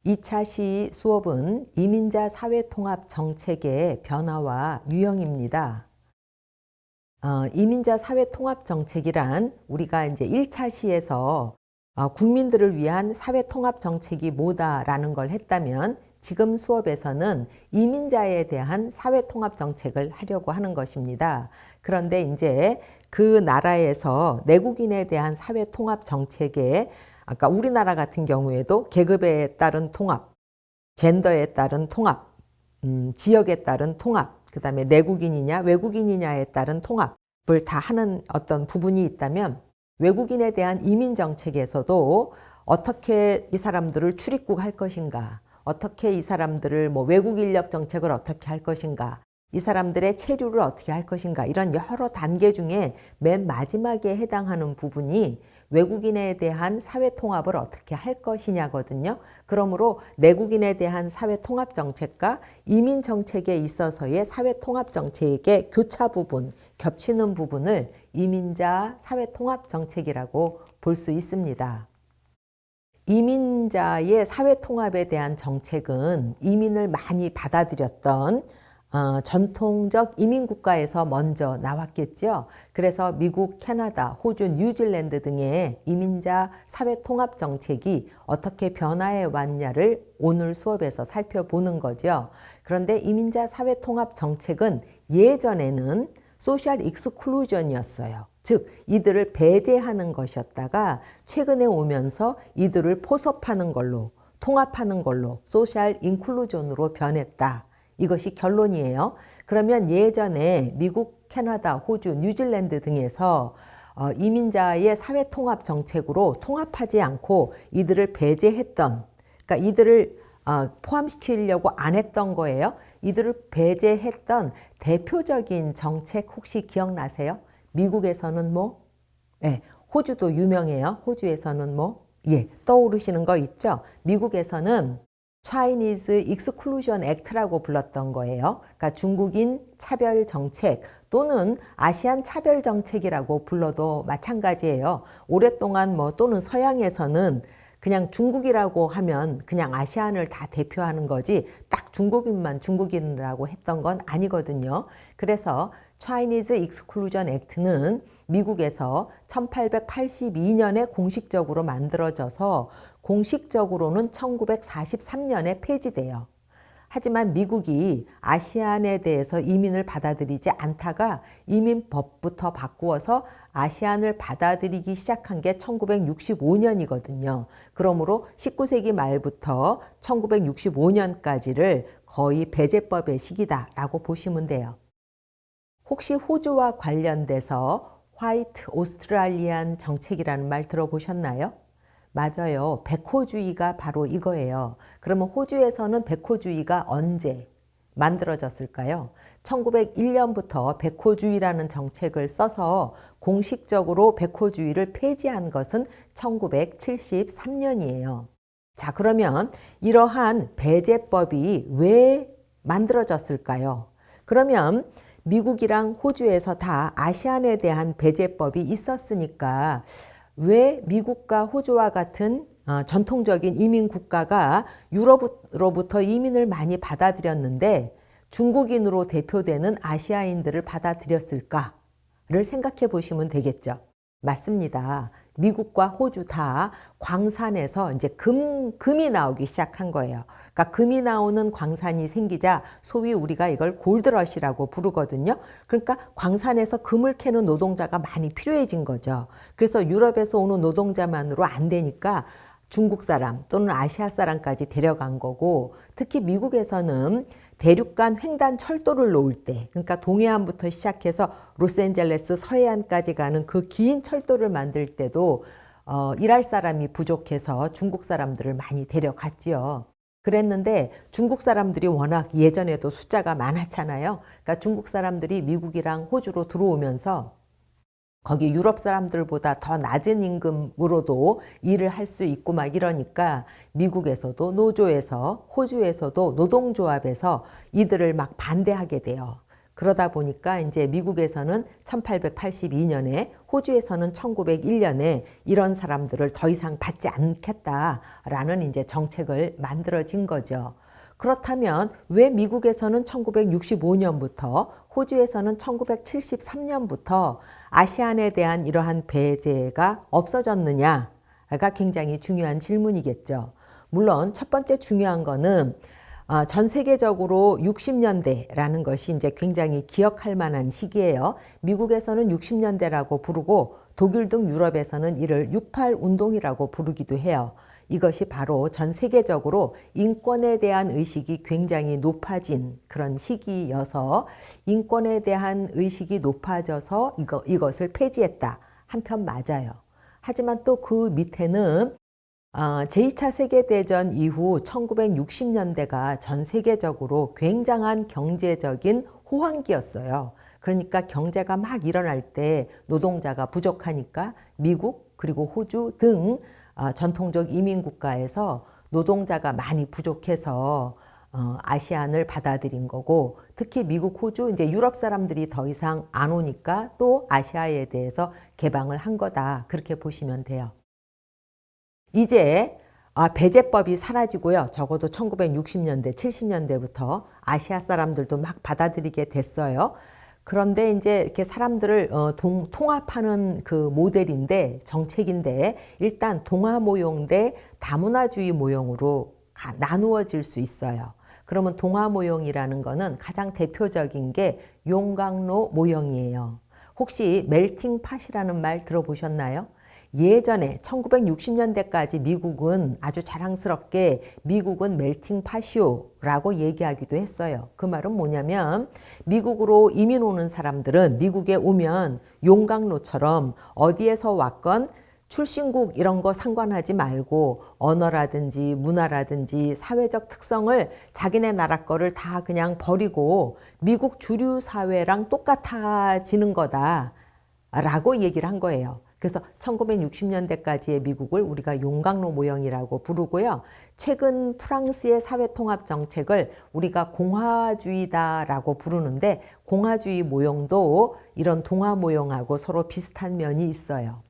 (2차) 시 수업은 이민자 사회통합 정책의 변화와 유형입니다. 이민자 사회통합 정책이란 우리가 이제 1차 시에서 국민들을 위한 사회통합 정책이 뭐다라는 걸 했다면 지금 수업에서는 이민자에 대한 사회통합 정책을 하려고 하는 것입니다. 그런데 이제 그 나라에서 내국인에 대한 사회통합 정책에 아까 우리나라 같은 경우에도 계급에 따른 통합, 젠더에 따른 통합, 지역에 따른 통합, 그 다음에 내국인이냐 외국인이냐에 따른 통합을 다 하는 어떤 부분이 있다면 외국인에 대한 이민 정책에서도 어떻게 이 사람들을 출입국 할 것인가, 어떻게 이 사람들을 외국 인력 정책을 어떻게 할 것인가, 이 사람들의 체류를 어떻게 할 것인가, 이런 여러 단계 중에 맨 마지막에 해당하는 부분이 외국인에 대한 사회통합을 어떻게 할 것이냐거든요. 그러므로 내국인에 대한 사회통합 정책과 이민 정책에 있어서의 사회통합 정책의 교차 부분, 겹치는 부분을 이민자 사회통합 정책이라고 볼 수 있습니다. 이민자의 사회통합에 대한 정책은 이민을 많이 받아들였던 전통적 이민국가에서 먼저 나왔겠죠. 그래서 미국, 캐나다, 호주, 뉴질랜드 등의 이민자 사회통합 정책이 어떻게 변화해 왔냐를 오늘 수업에서 살펴보는 거죠. 그런데 이민자 사회통합 정책은 예전에는 소셜 익스클루전이었어요. 즉 이들을 배제하는 것이었다가 최근에 오면서 이들을 포섭하는 걸로, 통합하는 걸로 소셜 인클루전으로 변했다. 이것이 결론이에요. 그러면 예전에 미국, 캐나다, 호주, 뉴질랜드 등에서 이민자의 사회통합 정책으로 통합하지 않고 이들을 배제했던, 그러니까 이들을 포함시키려고 안 했던 거예요. 이들을 배제했던 대표적인 정책 혹시 기억나세요? 미국에서는 네, 호주도 유명해요. 호주에서는 떠오르시는 거 있죠? 미국에서는 Chinese Exclusion Act라고 불렀던 거예요. 그러니까 중국인 차별 정책 또는 아시안 차별 정책이라고 불러도 마찬가지예요. 오랫동안 또는 서양에서는 그냥 중국이라고 하면 그냥 아시안을 다 대표하는 거지 딱 중국인만 중국인이라고 했던 건 아니거든요. 그래서 Chinese Exclusion Act는 미국에서 1882년에 공식적으로 만들어져서 공식적으로는 1943년에 폐지돼요. 하지만 미국이 아시안에 대해서 이민을 받아들이지 않다가 이민법부터 바꾸어서 아시안을 받아들이기 시작한 게 1965년이거든요. 그러므로 19세기 말부터 1965년까지를 거의 배제법의 시기다라고 보시면 돼요. 혹시 호주와 관련돼서 화이트 오스트랄리안 정책이라는 말 들어보셨나요? 맞아요. 백호주의가 바로 이거예요. 그러면 호주에서는 백호주의가 언제 만들어졌을까요? 1901년부터 백호주의라는 정책을 써서 공식적으로 백호주의를 폐지한 것은 1973년이에요. 자, 그러면 이러한 배제법이 왜 만들어졌을까요? 그러면 미국이랑 호주에서 다 아시안에 대한 배제법이 있었으니까 왜 미국과 호주와 같은 전통적인 이민 국가가 유럽으로부터 이민을 많이 받아들였는데 중국인으로 대표되는 아시아인들을 받아들였을까를 생각해 보시면 되겠죠. 맞습니다. 미국과 호주 다 광산에서 이제 금이 나오기 시작한 거예요. 그러니까 금이 나오는 광산이 생기자 소위 우리가 이걸 골드러시라고 부르거든요. 그러니까 광산에서 금을 캐는 노동자가 많이 필요해진 거죠. 그래서 유럽에서 오는 노동자만으로 안 되니까 중국 사람 또는 아시아 사람까지 데려간 거고, 특히 미국에서는 대륙간 횡단 철도를 놓을 때, 그러니까 동해안부터 시작해서 로스앤젤레스 서해안까지 가는 그 긴 철도를 만들 때도 일할 사람이 부족해서 중국 사람들을 많이 데려갔지요. 그랬는데 중국 사람들이 워낙 예전에도 숫자가 많았잖아요. 그러니까 중국 사람들이 미국이랑 호주로 들어오면서 거기 유럽 사람들보다 더 낮은 임금으로도 일을 할 수 있고 막 이러니까 미국에서도 노조에서 호주에서도 노동조합에서 이들을 막 반대하게 돼요. 그러다 보니까 이제 미국에서는 1882년에 호주에서는 1901년에 이런 사람들을 더 이상 받지 않겠다라는 이제 정책을 만들어진 거죠. 그렇다면 왜 미국에서는 1965년부터 호주에서는 1973년부터 아시안에 대한 이러한 배제가 없어졌느냐가 굉장히 중요한 질문이겠죠. 물론 첫 번째 중요한 거는 전 세계적으로 60년대라는 것이 이제 굉장히 기억할 만한 시기예요. 미국에서는 60년대라고 부르고 독일 등 유럽에서는 이를 68 운동이라고 부르기도 해요. 이것이 바로 전 세계적으로 인권에 대한 의식이 굉장히 높아진 그런 시기여서 인권에 대한 의식이 높아져서 이것을 폐지했다. 한편 맞아요. 하지만 또 그 밑에는 제2차 세계대전 이후 1960년대가 전 세계적으로 굉장한 경제적인 호황기였어요. 그러니까 경제가 막 일어날 때 노동자가 부족하니까 미국 그리고 호주 등 전통적 이민국가에서 노동자가 많이 부족해서 아시안을 받아들인 거고 특히 미국, 호주, 이제 유럽 사람들이 더 이상 안 오니까 또 아시아에 대해서 개방을 한 거다. 그렇게 보시면 돼요. 이제 배제법이 사라지고요. 적어도 1960년대, 70년대부터 아시아 사람들도 막 받아들이게 됐어요. 그런데 이제 이렇게 사람들을 통합하는 그 모델인데 정책인데 일단 동아 모형 대 다문화주의 모형으로 나누어질 수 있어요. 그러면 동아 모형이라는 거는 가장 대표적인 게 용광로 모형이에요. 혹시 멜팅 팟이라는 말 들어보셨나요? 예전에 1960년대까지 미국은 아주 자랑스럽게 미국은 멜팅 팟이요라고 얘기하기도 했어요. 그 말은 뭐냐면 미국으로 이민 오는 사람들은 미국에 오면 용광로처럼 어디에서 왔건 출신국 이런 거 상관하지 말고 언어라든지 문화라든지 사회적 특성을 자기네 나라 거를 다 그냥 버리고 미국 주류 사회랑 똑같아지는 거다라고 얘기를 한 거예요. 그래서 1960년대까지의 미국을 우리가 용광로 모형이라고 부르고요. 최근 프랑스의 사회통합 정책을 우리가 공화주의다라고 부르는데 공화주의 모형도 이런 동화 모형하고 서로 비슷한 면이 있어요.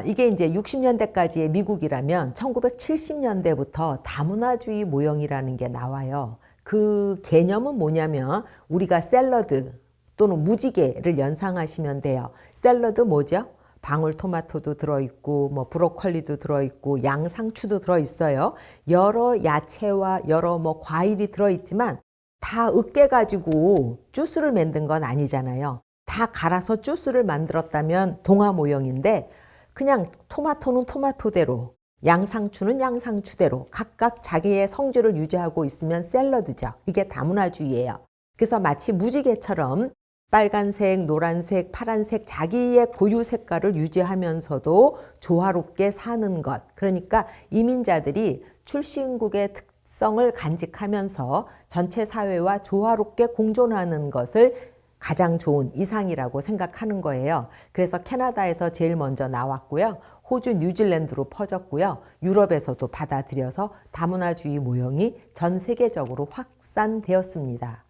이게 이제 60년대까지의 미국이라면 1970년대부터 다문화주의 모형이라는 게 나와요. 그 개념은 뭐냐면 우리가 샐러드 또는 무지개를 연상하시면 돼요. 샐러드 뭐죠? 방울토마토도 들어있고 뭐 브로콜리도 들어있고 양상추도 들어있어요. 여러 야채와 여러 뭐 과일이 들어있지만 다 으깨가지고 주스를 만든 건 아니잖아요. 다 갈아서 주스를 만들었다면 동화 모형인데 그냥 토마토는 토마토대로 양상추는 양상추대로 각각 자기의 성질을 유지하고 있으면 샐러드죠. 이게 다문화주의예요. 그래서 마치 무지개처럼 빨간색, 노란색, 파란색 자기의 고유 색깔을 유지하면서도 조화롭게 사는 것. 그러니까 이민자들이 출신국의 특성을 간직하면서 전체 사회와 조화롭게 공존하는 것을 가장 좋은 이상이라고 생각하는 거예요. 그래서 캐나다에서 제일 먼저 나왔고요. 호주, 뉴질랜드로 퍼졌고요. 유럽에서도 받아들여서 다문화주의 모형이 전 세계적으로 확산되었습니다.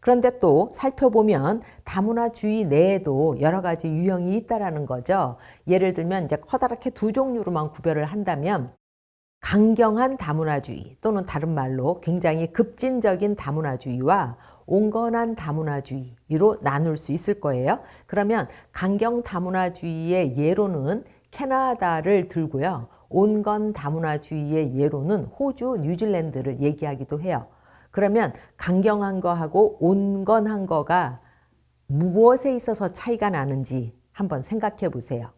그런데 또 살펴보면 다문화주의 내에도 여러 가지 유형이 있다라는 거죠. 예를 들면 이제 커다랗게 두 종류로만 구별을 한다면 강경한 다문화주의 또는 다른 말로 굉장히 급진적인 다문화주의와 온건한 다문화주의로 나눌 수 있을 거예요. 그러면 강경 다문화주의의 예로는 캐나다를 들고요. 온건 다문화주의의 예로는 호주, 뉴질랜드를 얘기하기도 해요. 그러면 강경한 거하고 온건한 거가 무엇에 있어서 차이가 나는지 한번 생각해 보세요.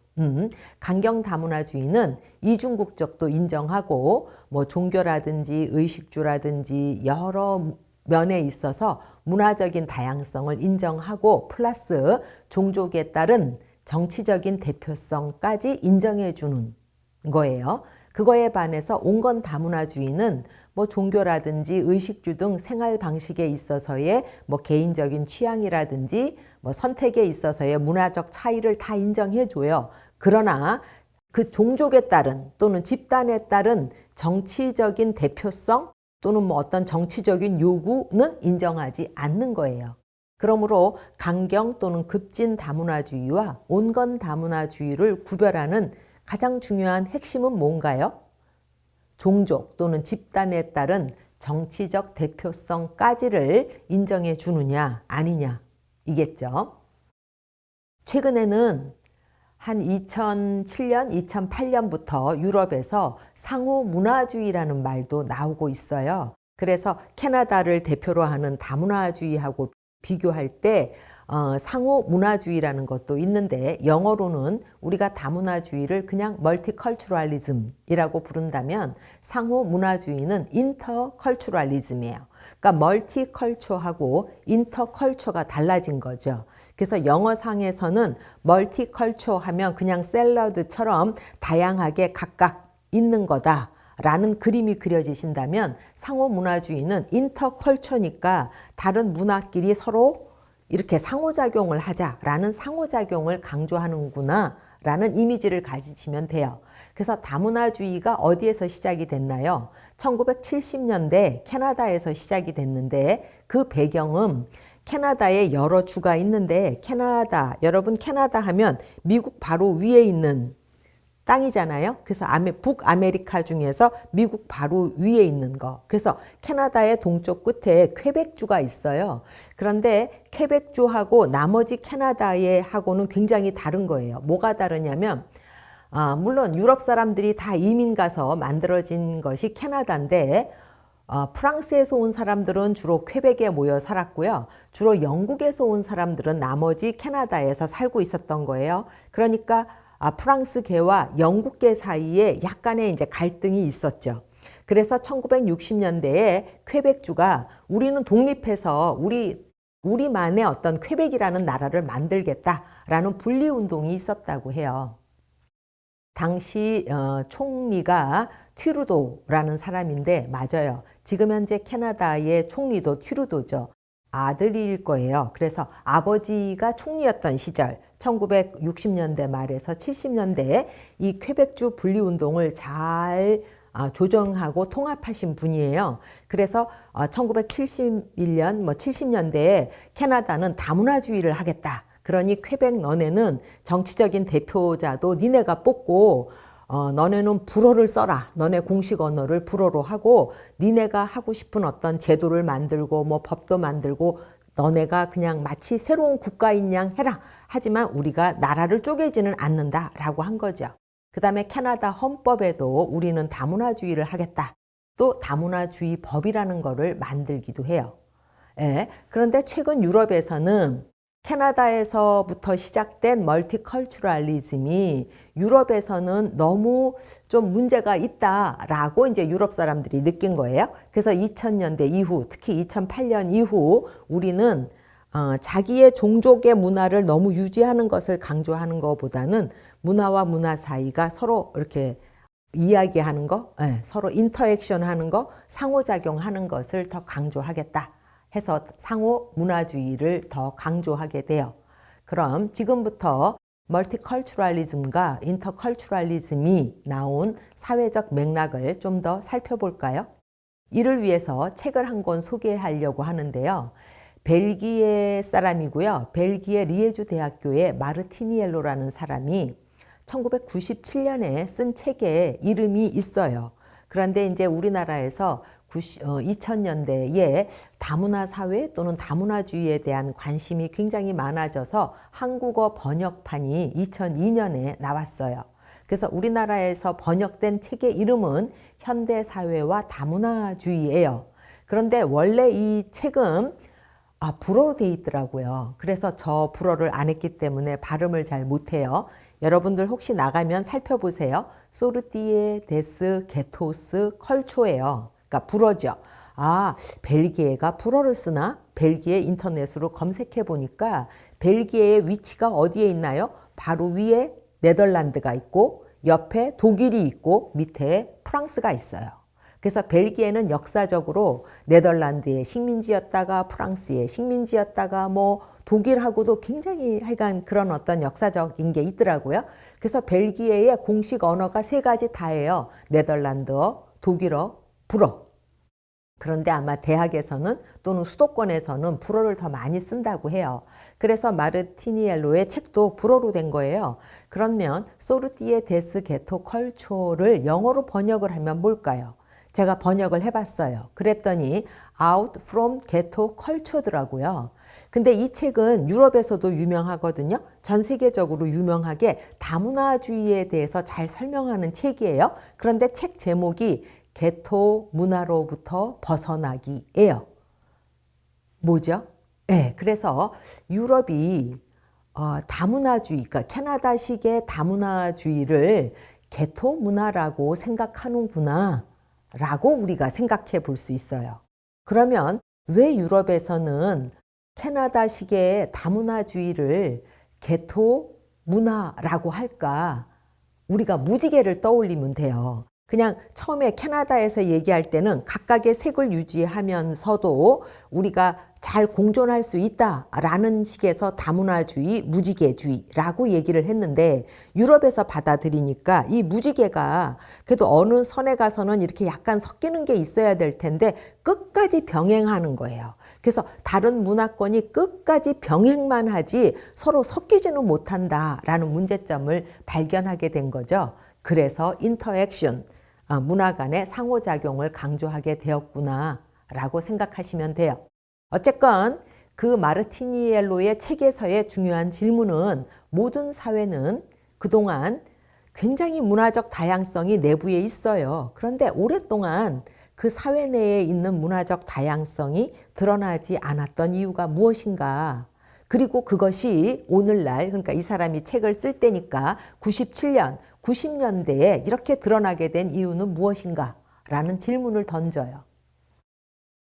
강경 다문화주의는 이중국적도 인정하고 뭐 종교라든지 의식주라든지 여러 면에 있어서 문화적인 다양성을 인정하고 플러스 종족에 따른 정치적인 대표성까지 인정해 주는 거예요. 그거에 반해서 온건 다문화주의는 뭐 종교라든지 의식주 등 생활 방식에 있어서의 뭐 개인적인 취향이라든지 뭐 선택에 있어서의 문화적 차이를 다 인정해 줘요. 그러나 그 종족에 따른 또는 집단에 따른 정치적인 대표성 또는 뭐 어떤 정치적인 요구는 인정하지 않는 거예요. 그러므로 강경 또는 급진 다문화주의와 온건 다문화주의를 구별하는 가장 중요한 핵심은 뭔가요? 종족 또는 집단에 따른 정치적 대표성까지를 인정해 주느냐 아니냐 이겠죠. 최근에는 한 2007년, 2008년부터 유럽에서 상호 문화주의라는 말도 나오고 있어요. 그래서 캐나다를 대표로 하는 다문화주의하고 비교할 때 상호 문화주의라는 것도 있는데 영어로는 우리가 다문화주의를 그냥 멀티컬처럴리즘이라고 부른다면 상호 문화주의는 인터컬처럴리즘이에요. 그러니까 멀티컬처하고 인터컬처가 달라진 거죠. 그래서 영어상에서는 멀티컬처 하면 그냥 샐러드처럼 다양하게 각각 있는 거다 라는 그림이 그려지신다면 상호 문화주의는 인터컬처니까 다른 문화끼리 서로 이렇게 상호작용을 하자라는 상호작용을 강조하는구나 라는 이미지를 가지시면 돼요. 그래서 다문화주의가 어디에서 시작이 됐나요? 1970년대 캐나다에서 시작이 됐는데 그 배경은 캐나다에 여러 주가 있는데 캐나다, 여러분 캐나다 하면 미국 바로 위에 있는 땅이잖아요. 그래서 북아메리카 중에서 미국 바로 위에 있는 거. 그래서 캐나다의 동쪽 끝에 퀘벡주가 있어요. 그런데 퀘벡주하고 나머지 캐나다의 하고는 굉장히 다른 거예요. 뭐가 다르냐면 물론 유럽 사람들이 다 이민 가서 만들어진 것이 캐나다인데 프랑스에서 온 사람들은 주로 퀘벡에 모여 살았고요. 주로 영국에서 온 사람들은 나머지 캐나다에서 살고 있었던 거예요. 그러니까 프랑스계와 영국계 사이에 약간의 이제 갈등이 있었죠. 그래서 1960년대에 퀘벡주가 우리는 독립해서 우리만의 어떤 퀘벡이라는 나라를 만들겠다라는 분리운동이 있었다고 해요. 당시 총리가 튀루도라는 사람인데 맞아요. 지금 현재 캐나다의 총리도 튀루도죠. 아들일 거예요. 그래서 아버지가 총리였던 시절 1960년대 말에서 70년대에 이 퀘벡주 분리운동을 잘 조정하고 통합하신 분이에요. 그래서 1971년, 70년대에 캐나다는 다문화주의를 하겠다. 그러니 퀘벡 너네는 정치적인 대표자도 니네가 뽑고 너네는 불어를 써라. 너네 공식 언어를 불어로 하고 니네가 하고 싶은 어떤 제도를 만들고 뭐 법도 만들고 너네가 그냥 마치 새로운 국가인 양 해라. 하지만 우리가 나라를 쪼개지는 않는다라고 한 거죠. 그 다음에 캐나다 헌법에도 우리는 다문화주의를 하겠다. 또 다문화주의 법이라는 거를 만들기도 해요. 예. 그런데 최근 유럽에서는 캐나다에서부터 시작된 멀티컬처럴리즘이 유럽에서는 너무 좀 문제가 있다라고 이제 유럽 사람들이 느낀 거예요. 그래서 2000년대 이후, 특히 2008년 이후 우리는 자기의 종족의 문화를 너무 유지하는 것을 강조하는 것보다는 문화와 문화 사이가 서로 이렇게 이야기하는 거, 서로 인터액션 하는 거, 상호작용하는 것을 더 강조하겠다 해서 상호 문화주의를 더 강조하게 돼요. 그럼 지금부터 멀티컬처럴리즘과 인터컬처럴리즘이 나온 사회적 맥락을 좀 더 살펴볼까요? 이를 위해서 책을 한 권 소개하려고 하는데요. 벨기에 사람이고요. 벨기에 리에주 대학교의 마르티니엘로라는 사람이 1997년에 쓴 책에 이름이 있어요. 그런데 이제 우리나라에서 2000년대에 다문화 사회 또는 다문화주의에 대한 관심이 굉장히 많아져서 한국어 번역판이 2002년에 나왔어요. 그래서 우리나라에서 번역된 책의 이름은 현대사회와 다문화주의예요. 그런데 원래 이 책은 불어로 돼 있더라고요. 그래서 저 불어를 안 했기 때문에 발음을 잘 못해요. 여러분들 혹시 나가면 살펴보세요. 소르티에 데스 게토스 컬초예요. 그러니까 불어죠. 벨기에가 불어를 쓰나? 벨기에 인터넷으로 검색해 보니까 벨기에의 위치가 어디에 있나요? 바로 위에 네덜란드가 있고 옆에 독일이 있고 밑에 프랑스가 있어요. 그래서 벨기에는 역사적으로 네덜란드의 식민지였다가 프랑스의 식민지였다가 뭐 독일하고도 굉장히 하여간 그런 어떤 역사적인 게 있더라고요. 그래서 벨기에의 공식 언어가 세 가지 다예요. 네덜란드어, 독일어, 불어. 그런데 아마 대학에서는 또는 수도권에서는 불어를 더 많이 쓴다고 해요. 그래서 마르티니엘로의 책도 불어로 된 거예요. 그러면 소르티에 데스 게토 컬초를 영어로 번역을 하면 뭘까요? 제가 번역을 해봤어요. 그랬더니 Out from Ghetto Culture더라고요. 근데 이 책은 유럽에서도 유명하거든요. 전 세계적으로 유명하게 다문화주의에 대해서 잘 설명하는 책이에요. 그런데 책 제목이 게토 문화로부터 벗어나기예요. 뭐죠? 네, 그래서 유럽이 다문화주의, 그러니까 캐나다식의 다문화주의를 게토 문화라고 생각하는구나 라고 우리가 생각해 볼 수 있어요. 그러면 왜 유럽에서는 캐나다식의 다문화주의를 게토 문화라고 할까? 우리가 무지개를 떠올리면 돼요. 그냥 처음에 캐나다에서 얘기할 때는 각각의 색을 유지하면서도 우리가 잘 공존할 수 있다라는 식에서 다문화주의, 무지개주의라고 얘기를 했는데 유럽에서 받아들이니까 이 무지개가 그래도 어느 선에 가서는 이렇게 약간 섞이는 게 있어야 될 텐데 끝까지 병행하는 거예요. 그래서 다른 문화권이 끝까지 병행만 하지 서로 섞이지는 못한다라는 문제점을 발견하게 된 거죠. 그래서 인터액션, 문화 간의 상호작용을 강조하게 되었구나라고 생각하시면 돼요. 어쨌건 그 마르티니엘로의 책에서의 중요한 질문은 모든 사회는 그동안 굉장히 문화적 다양성이 내부에 있어요. 그런데 오랫동안 그 사회 내에 있는 문화적 다양성이 드러나지 않았던 이유가 무엇인가? 그리고 그것이 오늘날, 그러니까 이 사람이 책을 쓸 때니까 97년, 90년대에 이렇게 드러나게 된 이유는 무엇인가? 라는 질문을 던져요.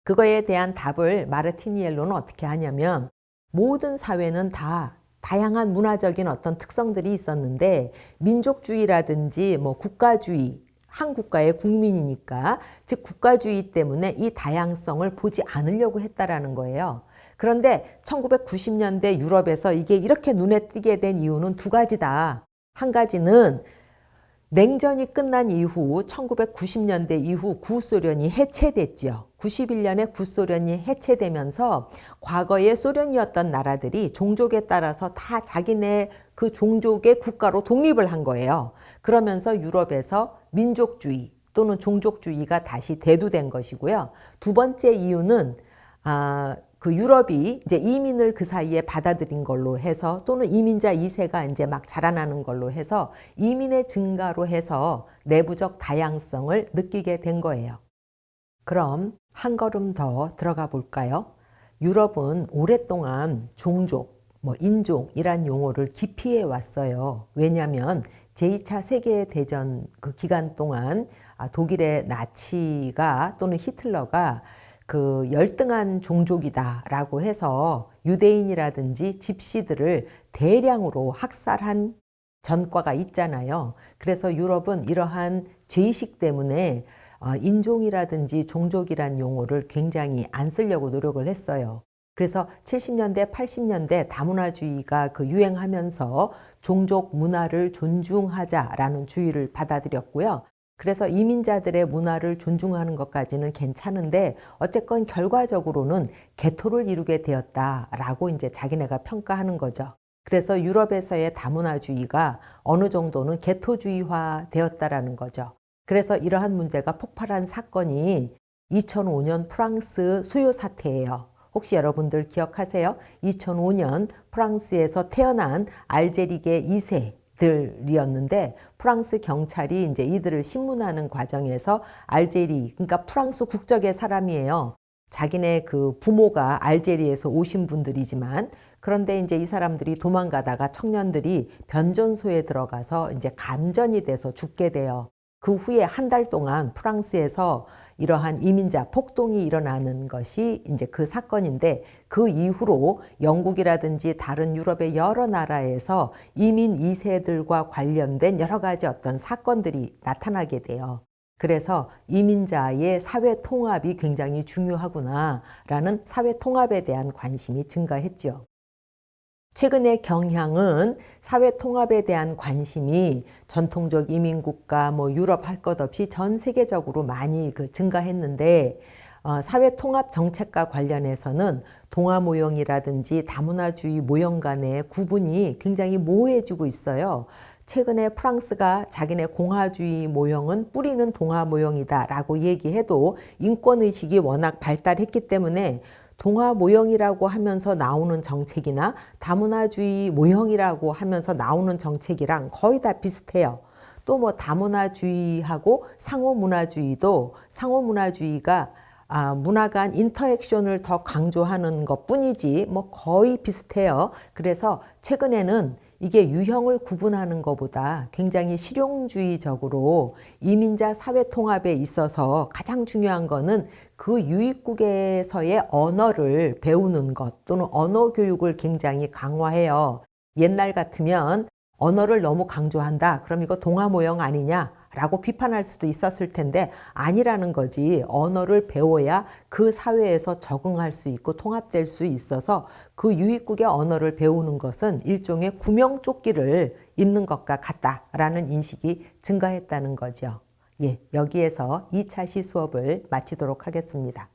그거에 대한 답을 마르티니엘로는 어떻게 하냐면 모든 사회는 다 다양한 문화적인 어떤 특성들이 있었는데 민족주의라든지 뭐 국가주의, 한 국가의 국민이니까 즉 국가주의 때문에 이 다양성을 보지 않으려고 했다라는 거예요. 그런데 1990년대 유럽에서 이게 이렇게 눈에 띄게 된 이유는 두 가지다. 한 가지는 냉전이 끝난 이후 1990년대 이후 구소련이 해체됐죠. 91년에 구소련이 해체되면서 과거의 소련이었던 나라들이 종족에 따라서 다 자기네 그 종족의 국가로 독립을 한 거예요. 그러면서 유럽에서 민족주의 또는 종족주의가 다시 대두된 것이고요. 두 번째 이유는 그 유럽이 이제 이민을 그 사이에 받아들인 걸로 해서 또는 이민자 2세가 이제 막 자라나는 걸로 해서 이민의 증가로 해서 내부적 다양성을 느끼게 된 거예요. 그럼 한 걸음 더 들어가 볼까요? 유럽은 오랫동안 종족, 뭐 인종이란 용어를 기피해 왔어요. 왜냐하면 제2차 세계대전 그 기간 동안 독일의 나치가 또는 히틀러가 그 열등한 종족이다라고 해서 유대인이라든지 집시들을 대량으로 학살한 전과가 있잖아요. 그래서 유럽은 이러한 죄의식 때문에 인종이라든지 종족이란 용어를 굉장히 안 쓰려고 노력을 했어요. 그래서 70년대, 80년대 다문화주의가 그 유행하면서 종족 문화를 존중하자라는 주의를 받아들였고요. 그래서 이민자들의 문화를 존중하는 것까지는 괜찮은데 어쨌건 결과적으로는 개토를 이루게 되었다라고 이제 자기네가 평가하는 거죠. 그래서 유럽에서의 다문화주의가 어느 정도는 개토주의화 되었다라는 거죠. 그래서 이러한 문제가 폭발한 사건이 2005년 프랑스 소요 사태예요. 혹시 여러분들 기억하세요? 2005년 프랑스에서 태어난 알제리계 2세 들이었는데 프랑스 경찰이 이제 이들을 신문하는 과정에서 알제리, 그러니까 프랑스 국적의 사람이에요. 자기네 그 부모가 알제리에서 오신 분들이지만 그런데 이제 이 사람들이 도망가다가 청년들이 변전소에 들어가서 이제 감전이 돼서 죽게 돼요. 그 후에 한 달 동안 프랑스에서 이러한 이민자 폭동이 일어나는 것이 이제 그 사건인데, 그 이후로 영국이라든지 다른 유럽의 여러 나라에서 이민 2세들과 관련된 여러 가지 어떤 사건들이 나타나게 돼요. 그래서 이민자의 사회 통합이 굉장히 중요하구나라는 사회 통합에 대한 관심이 증가했죠. 최근의 경향은 사회 통합에 대한 관심이 전통적 이민국가, 유럽 할 것 없이 전 세계적으로 많이 증가했는데, 사회 통합 정책과 관련해서는 동아 모형이라든지 다문화주의 모형 간의 구분이 굉장히 모호해지고 있어요. 최근에 프랑스가 자기네 공화주의 모형은 뿌리는 동아 모형이다라고 얘기해도 인권의식이 워낙 발달했기 때문에 동아 모형이라고 하면서 나오는 정책이나 다문화주의 모형이라고 하면서 나오는 정책이랑 거의 다 비슷해요. 또 다문화주의하고 상호문화주의도 상호문화주의가 문화 간 인터액션을 더 강조하는 것 뿐이지 거의 비슷해요. 그래서 최근에는 이게 유형을 구분하는 것보다 굉장히 실용주의적으로 이민자 사회 통합에 있어서 가장 중요한 거는 그 유입국에서의 언어를 배우는 것, 또는 언어 교육을 굉장히 강화해요. 옛날 같으면 언어를 너무 강조한다, 그럼 이거 동아 모형 아니냐 라고 비판할 수도 있었을 텐데, 아니라는 거지. 언어를 배워야 그 사회에서 적응할 수 있고 통합될 수 있어서 그 유입국의 언어를 배우는 것은 일종의 구명조끼를 입는 것과 같다라는 인식이 증가했다는 거죠. 예, 여기에서 2차 시 수업을 마치도록 하겠습니다.